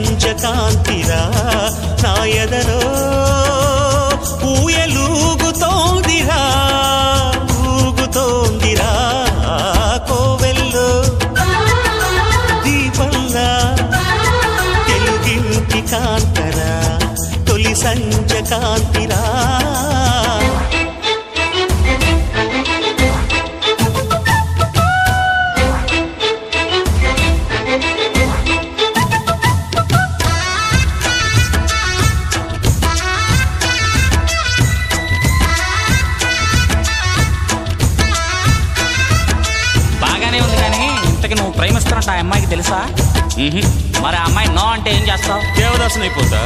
సంజ కాంతిరా నా ఎదలో ఊయలూగుతోందిరా ఊగుతోందిరా కోవెల్లో దీపంలా తెలుగింటి కాంతరా తొలి సంజ కాంతిరా నువ్వు ప్రేమిస్తున్నట్టు ఆ అమ్మాయికి తెలుసా? మరి ఆ అమ్మాయి నో అంటే ఏం చేస్తావు? దేవదాసునైపోతా.